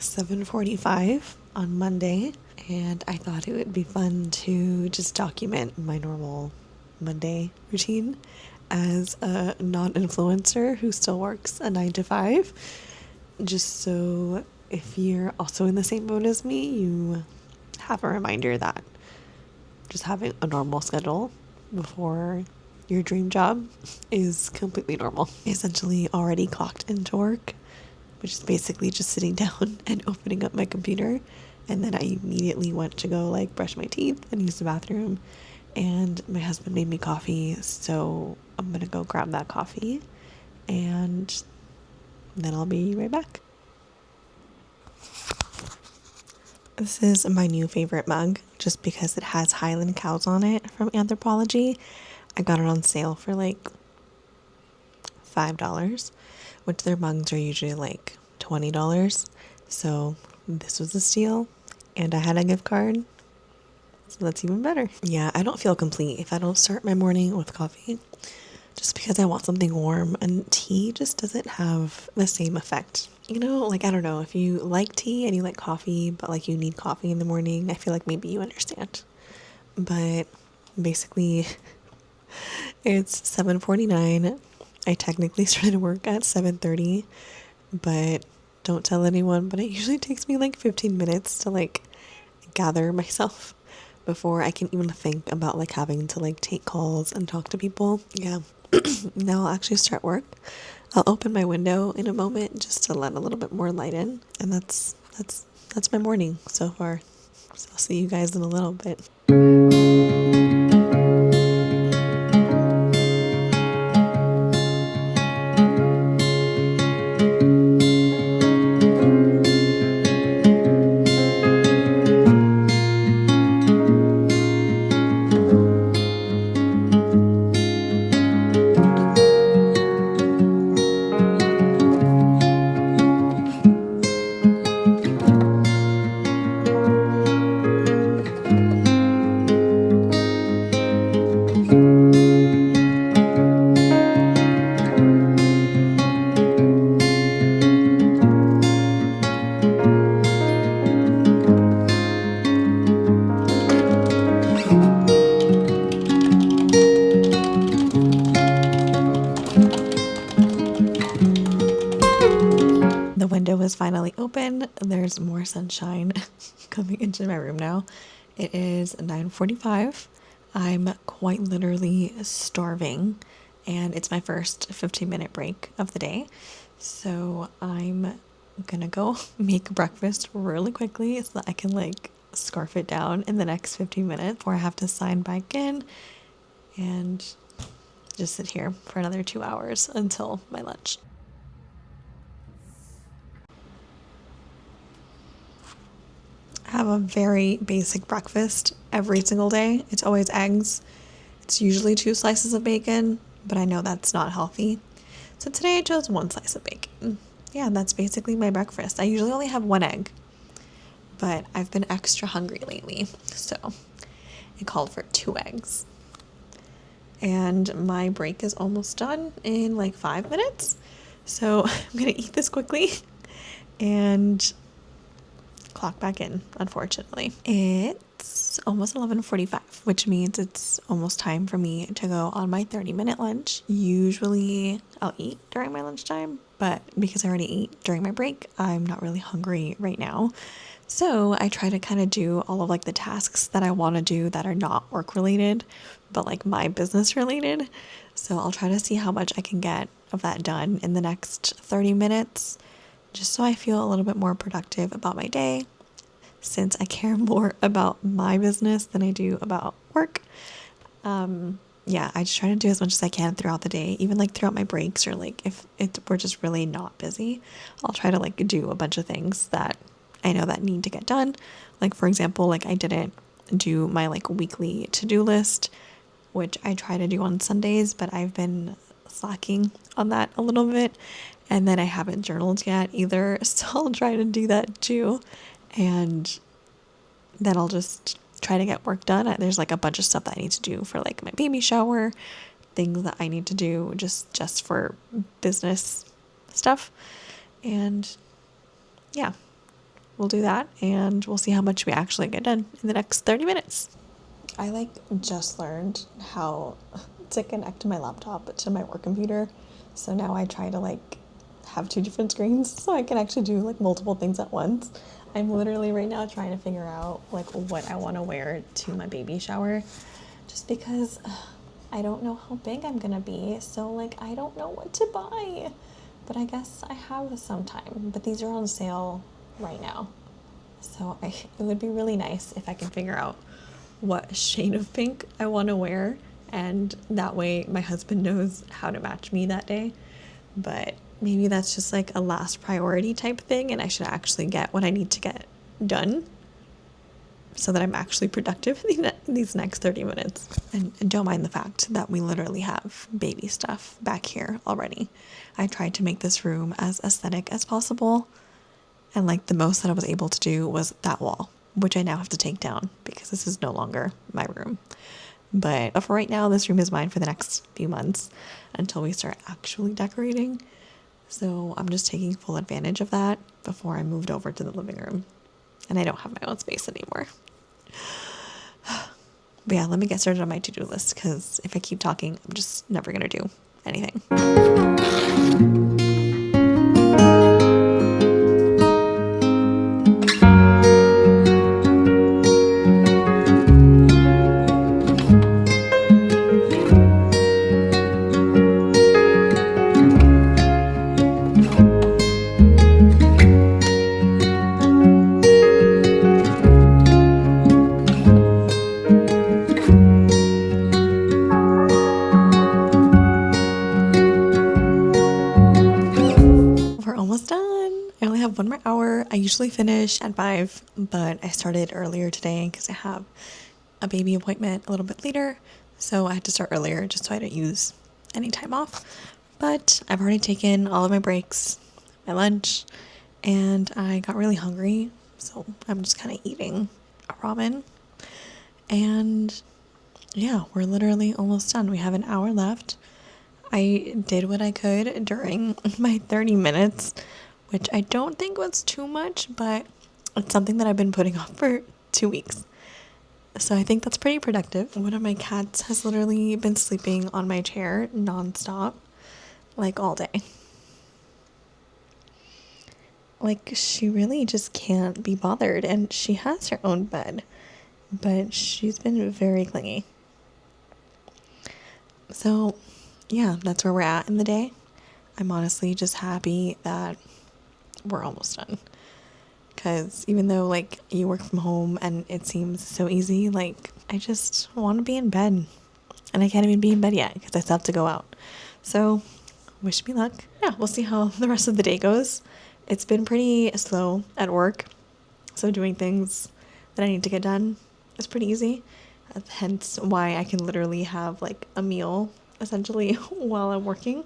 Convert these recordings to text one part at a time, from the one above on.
7:45 on Monday, and I thought it would be fun to just document my normal Monday routine as a non-influencer who still works a 9 to 5, just so if you're also in the same boat as me, you have a reminder that just having a normal schedule before your dream job is completely normal. Essentially already clocked into work, which is basically just sitting down and opening up my computer. And then I immediately went to go like brush my teeth and use the bathroom. And my husband made me coffee, so I'm gonna go grab that coffee and then I'll be right back. This is my new favorite mug just because it has Highland cows on it from Anthropologie. I got it on sale for like $5, which their mugs are usually like $20. So this was a steal, and I had a gift card, so that's even better. Yeah, I don't feel complete if I don't start my morning with coffee, just because I want something warm, and tea just doesn't have the same effect. You know, like, I don't know, if you like tea and you like coffee, but like you need coffee in the morning, I feel like maybe you understand. But basically, it's 7:49. I technically started work at 7:30, but don't tell anyone, but it usually takes me like 15 minutes to like gather myself before I can even think about like having to like take calls and talk to people. Yeah. Now I'll actually start work. I'll open my window in a moment just to let a little bit more light in, and that's my morning so far. So I'll see you guys in a little bit. The window is finally open. There's more sunshine coming into my room now. It is 9:45. I'm quite literally starving, and it's my first 15-minute break of the day. So I'm gonna go make breakfast really quickly so that I can like scarf it down in the next 15 minutes before I have to sign back in and just sit here for another 2 hours until my lunch. Have a very basic breakfast every single day. It's always eggs. It's usually 2 slices of bacon, but I know that's not healthy. So today I chose 1 slice of bacon. Yeah, that's basically my breakfast. I usually only have 1 egg, but I've been extra hungry lately, so I called for 2 eggs. And my break is almost done in like 5 minutes. So I'm gonna eat this quickly and clock back in, unfortunately. It's almost 11:45, which means it's almost time for me to go on my 30-minute lunch. Usually I'll eat during my lunchtime, but because I already ate during my break, I'm not really hungry right now. So I try to kind of do all of like the tasks that I want to do that are not work related, but like my business related. So I'll try to see how much I can get of that done in the next 30 minutes, just so I feel a little bit more productive about my day, since I care more about my business than I do about work. Yeah, I just try to do as much as I can throughout the day, even like throughout my breaks, or like if we're just really not busy, I'll try to like do a bunch of things that I know that need to get done. Like for example, like I didn't do my like weekly to-do list, which I try to do on Sundays, but I've been slacking on that a little bit. And then I haven't journaled yet either, so I'll try to do that too. And then I'll just try to get work done. There's like a bunch of stuff that I need to do for like my baby shower, things that I need to do just for business stuff. And yeah, we'll do that, and we'll see how much we actually get done in the next 30 minutes. I just learned how to connect my laptop to my work computer. So now I try to have two different screens so I can actually do multiple things at once. I'm literally right now trying to figure out what I want to wear to my baby shower, just because I don't know how big I'm gonna be. So I don't know what to buy, but I guess I have some time. But these are on sale right now. So it would be really nice if I can figure out what shade of pink I want to wear, and that way my husband knows how to match me that day. But maybe that's just a last priority type thing, and I should actually get what I need to get done so that I'm actually productive in these next 30 minutes. And don't mind the fact that we literally have baby stuff back here already. I tried to make this room as aesthetic as possible, and the most that I was able to do was that wall, which I now have to take down because this is no longer my room. But for right now, this room is mine for the next few months until we start actually decorating. So I'm just taking full advantage of that before I moved over to the living room. And I don't have my own space anymore. But yeah, let me get started on my to-do list, because if I keep talking, I'm just never going to do anything. We're almost done. I only have one more hour. I usually finish at 5, but I started earlier today because I have a baby appointment a little bit later. So I had to start earlier just so I don't use any time off. But I've already taken all of my breaks, my lunch, and I got really hungry. So I'm just kind of eating a ramen. And yeah, we're literally almost done. We have an hour left. I did what I could during my 30 minutes, which I don't think was too much, but it's something that I've been putting off for 2 weeks. So I think that's pretty productive. One of my cats has literally been sleeping on my chair nonstop, all day. She really just can't be bothered, and she has her own bed, but she's been very clingy. So yeah, that's where we're at in the day. I'm honestly just happy that we're almost done. Because even though you work from home and it seems so easy, I just want to be in bed. And I can't even be in bed yet because I still have to go out. So wish me luck. Yeah, we'll see how the rest of the day goes. It's been pretty slow at work. So doing things that I need to get done is pretty easy. Hence why I can literally have a meal essentially while I'm working.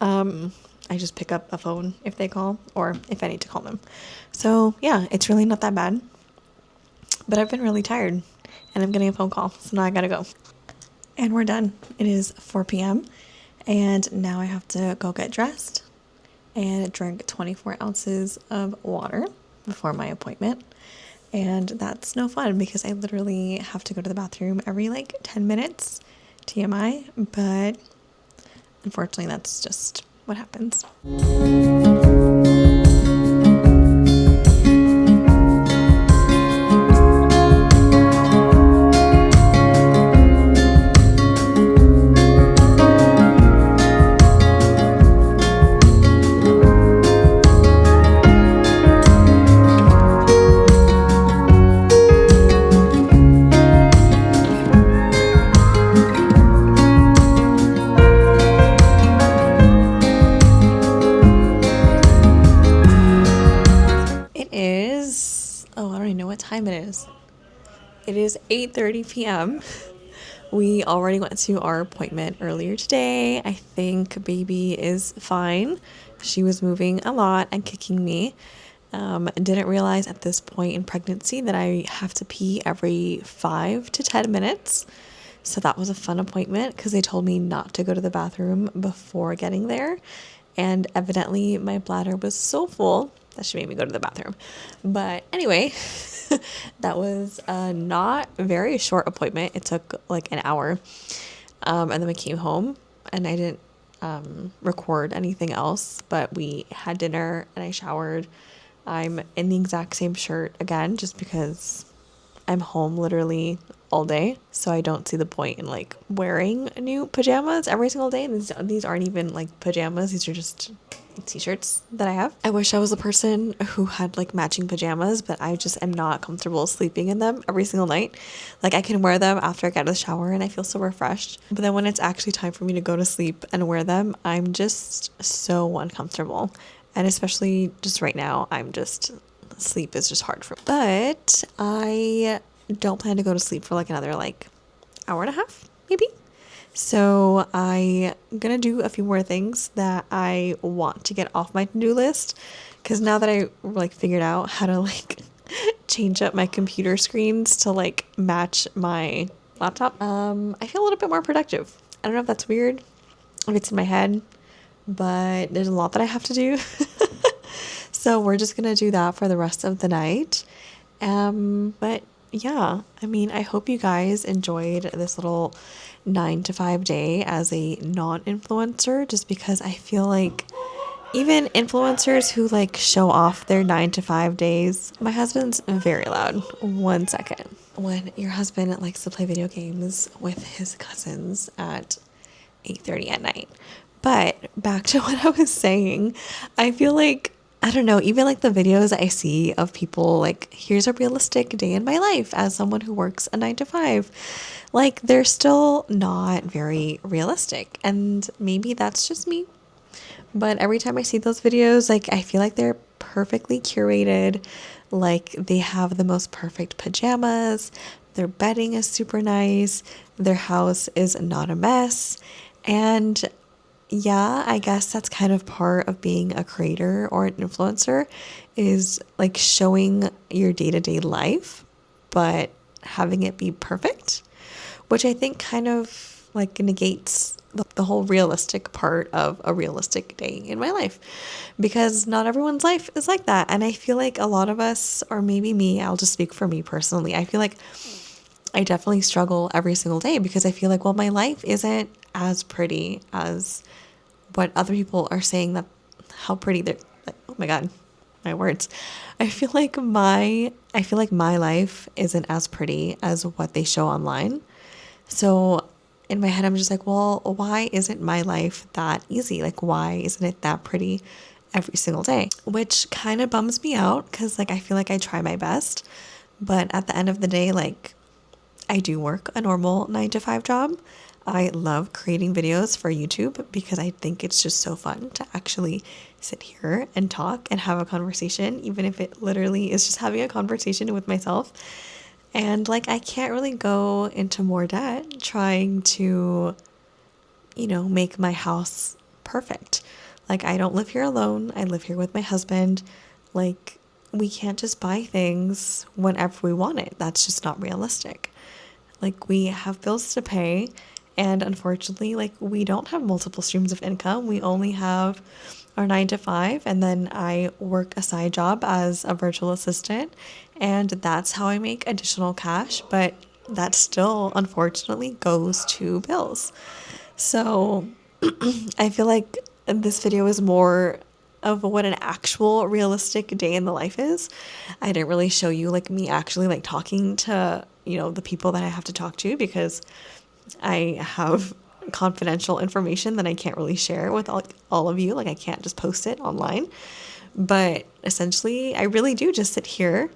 I just pick up a phone if they call, or if I need to call them. So yeah, it's really not that bad. But I've been really tired, and I'm getting a phone call, so now I gotta go. And we're done. It is 4 p.m. and now I have to go get dressed and drink 24 ounces of water before my appointment. And that's no fun because I literally have to go to the bathroom every 10 minutes. TMI, but unfortunately that's just what happens. Time it is. It is 8:30 p.m. We already went to our appointment earlier today. I think baby is fine. She was moving a lot and kicking me. Didn't realize at this point in pregnancy that I have to pee every 5 to 10 minutes. So that was a fun appointment because they told me not to go to the bathroom before getting there. And evidently my bladder was so full that she made me go to the bathroom. But anyway, that was a not very short appointment. It took like an hour. And then we came home and I didn't record anything else, but we had dinner and I showered. I'm in the exact same shirt again, just because I'm home literally all day, so I don't see the point in like wearing new pajamas every single day. And these aren't even like pajamas, these are just t-shirts that I have. I wish I was a person who had like matching pajamas, but I just am not comfortable sleeping in them every single night. Like I can wear them after I get out of the shower and I feel so refreshed, but then when it's actually time for me to go to sleep and wear them, I'm just so uncomfortable. And especially just right now, sleep is just hard for me. But I don't plan to go to sleep for like another like hour and a half, maybe. So I'm gonna do a few more things that I want to get off my to-do list, because now that I like figured out how to like change up my computer screens to like match my laptop, I feel a little bit more productive. I don't know if that's weird, if it's in my head, but there's a lot that I have to do. So we're just gonna do that for the rest of the night. But yeah, I mean, I hope you guys enjoyed this little 9 to 5 day as a non-influencer, just because I feel like even influencers who like show off their 9 to 5 days, my husband's very loud. 1 second. When your husband likes to play video games with his cousins at 8:30 at night. But back to what I was saying, I feel like, I don't know, even like the videos I see of people like, here's a realistic day in my life as someone who works a 9 to 5, like they're still not very realistic. And maybe that's just me. But every time I see those videos, like I feel like they're perfectly curated. Like they have the most perfect pajamas, their bedding is super nice, their house is not a mess. And yeah, I guess that's kind of part of being a creator or an influencer, is like showing your day-to-day life, but having it be perfect, which I think kind of like negates the whole realistic part of a realistic day in my life, because not everyone's life is like that. And I feel like a lot of us, or maybe me, I'll just speak for me personally, I feel like I definitely struggle every single day, because I feel like, well, my life isn't as pretty as what other people are saying, that how pretty they're like, oh my God, my words. I feel like my life isn't as pretty as what they show online. So in my head, I'm just like, well, why isn't my life that easy? Like, why isn't it that pretty every single day? Which kind of bums me out, because like I feel like I try my best, but at the end of the day, like I do work a normal 9 to 5 job. I love creating videos for YouTube because I think it's just so fun to actually sit here and talk and have a conversation, even if it literally is just having a conversation with myself. And like, I can't really go into more debt trying to, make my house perfect. Like, I don't live here alone. I live here with my husband. Like, we can't just buy things whenever we want it. That's just not realistic. Like, we have bills to pay. And unfortunately, like we don't have multiple streams of income. We only have our 9 to 5, and then I work a side job as a virtual assistant, and that's how I make additional cash. But that still, unfortunately, goes to bills. So I feel like this video is more of what an actual realistic day in the life is. I didn't really show you like me actually like talking to, the people that I have to talk to, because I have confidential information that I can't really share with all of you. Like I can't just post it online. But essentially, I really do just sit here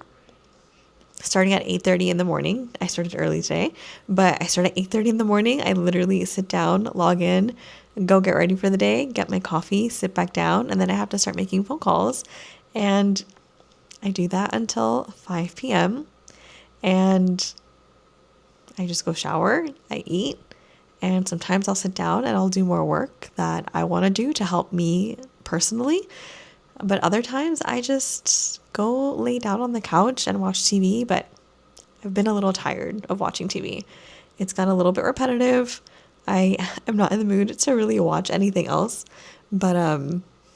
starting at 8:30 in the morning. I started early today, but I start at 8:30 in the morning. I literally sit down, log in, go get ready for the day, get my coffee, sit back down, and then I have to start making phone calls. And I do that until 5 p.m. And I just go shower, I eat, and sometimes I'll sit down and I'll do more work that I want to do to help me personally. But other times I just go lay down on the couch and watch TV, but I've been a little tired of watching TV. It's gotten a little bit repetitive. I am not in the mood to really watch anything else. But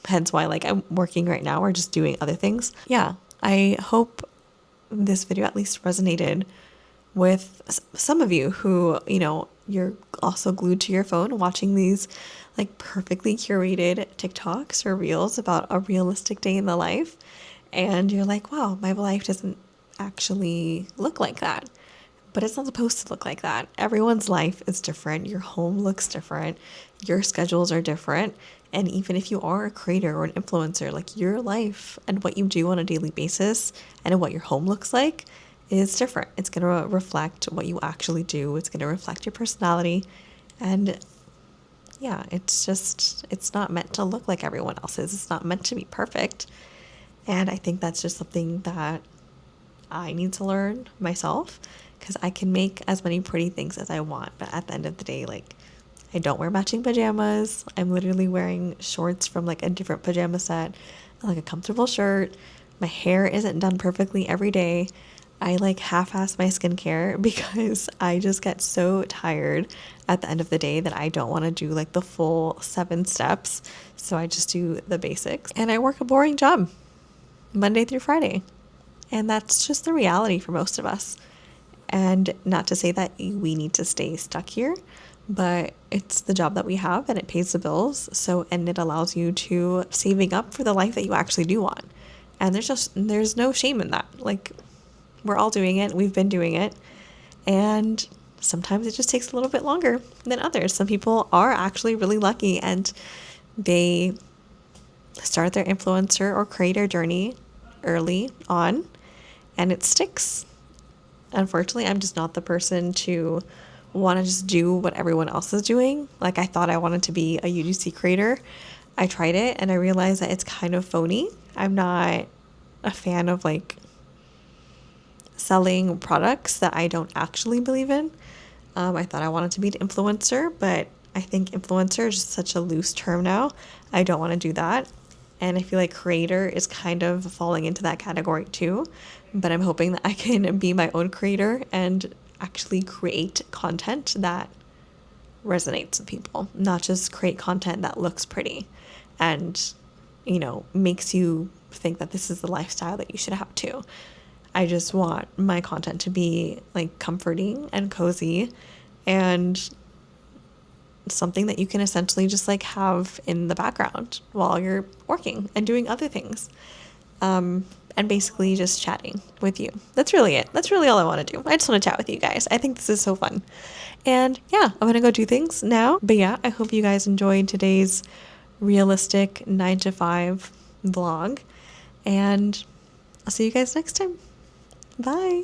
hence why like I'm working right now or just doing other things. Yeah, I hope this video at least resonated with some of you who, you're also glued to your phone watching these like perfectly curated TikToks or reels about a realistic day in the life. And you're like, wow, my life doesn't actually look like that. But it's not supposed to look like that. Everyone's life is different. Your home looks different. Your schedules are different. And even if you are a creator or an influencer, like your life and what you do on a daily basis and what your home looks like is different. It's going to reflect what you actually do. It's going to reflect your personality. And yeah, it's not meant to look like everyone else's. It's not meant to be perfect. And I think that's just something that I need to learn myself, because I can make as many pretty things as I want. But at the end of the day, like, I don't wear matching pajamas. I'm literally wearing shorts from like a different pajama set, like a comfortable shirt. My hair isn't done perfectly every day. I like half-ass my skincare because I just get so tired at the end of the day that I don't want to do like the full 7 steps. So I just do the basics, and I work a boring job Monday through Friday. And that's just the reality for most of us. And not to say that we need to stay stuck here, but it's the job that we have and it pays the bills. So, and it allows you to saving up for the life that you actually do want. And there's no shame in that. Like, we're all doing it. We've been doing it. And sometimes it just takes a little bit longer than others. Some people are actually really lucky and they start their influencer or creator journey early on and it sticks. Unfortunately, I'm just not the person to want to just do what everyone else is doing. Like, I thought I wanted to be a UGC creator. I tried it and I realized that it's kind of phony. I'm not a fan of like selling products that I don't actually believe in. I thought I wanted to be an influencer, but I think influencer is just such a loose term now. I don't want to do that. And I feel like creator is kind of falling into that category too. But I'm hoping that I can be my own creator and actually create content that resonates with people, not just create content that looks pretty and, makes you think that this is the lifestyle that you should have too. I just want my content to be like comforting and cozy and something that you can essentially just like have in the background while you're working and doing other things. And basically just chatting with you. That's really it. That's really all I want to do. I just want to chat with you guys. I think this is so fun. And yeah, I'm going to go do things now. But yeah, I hope you guys enjoyed today's realistic 9 to 5 vlog. And I'll see you guys next time. Bye.